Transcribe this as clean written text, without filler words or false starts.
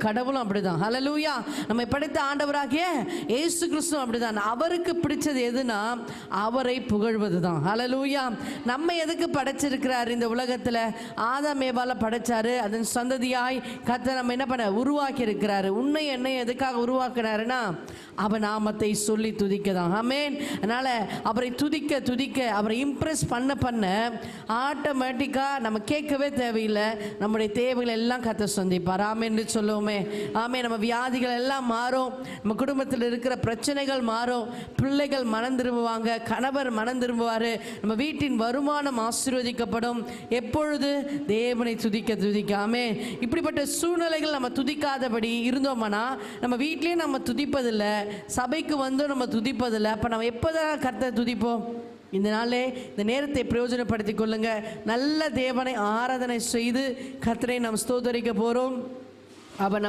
கடவுளும் அப்படிதான். ஹல்லேலூயா. நம்மை படைத்த ஆண்டவராகிய இயேசு கிறிஸ்து அப்படிதான். அவருக்கு பிடிச்சது எதுனா அவரை புகழ்வது தான். ஹல்லேலூயா. நம்ம எதுக்கு படைச்சிருக்கிறார் இந்த உலகத்தில்? ஆதாம் ஏவாளை படைச்சாரு, அதன் சந்ததியாய் கர்த்தர் நம்ம என்ன பண்ண உருவாக்கி இருக்கிறாரு. உன்னை என்னை எதுக்காக உருவாக்கினாருன்னா அவர் நாமத்தை சொல்லி துதிக்க தான். ஆமென். அதனால் அவரை துதிக்க துதிக்க அவரை இம்ப்ரெஸ் பண்ண பண்ண ஆட்டோமேட்டிக்காக நம்ம கேட்கவே தேவையில்லை, நம்முடைய தேவைகள் எல்லாம் கர்த்தர் சந்திப்பார். ஆமென் சொல்லுவோமே. ஆமென். நம்ம வியாதிகள் எல்லாம் மாறும், நம்ம குடும்பத்தில் இருக்கிற பிரச்சனைகள் மாறும், பிள்ளைகள் மனம் திரும்புவாங்க, கணவர் மனம் திரும்புவார், நம்ம வீட்டின் வருமானம் ஆசீர்வதிக்கப்படும். எப்பொழுது? தேவனை துதிக்க துதிக்க. ஆமென். இப்படிப்பட்ட சூழ்நிலைகள் நம்ம துதிக்காதபடி இருந்தோம்னா நம்ம வீட்லேயும் நம்ம துதிப்பதில்லை, சபைக்கு வந்து நம்ம துதிப்பதில்லை. அப்போ நம்ம எப்போதான் கர்த்தரை துதிப்போம்? இந்த நாளே இந்த நேரத்தை பிரயோஜனப்படுத்திக் கொள்ளுங்க. நல்ல தேவனை ஆராதனை செய்து கர்த்தரை நாம் ஸ்தோத்தரிக்க போகிறோம். அவர்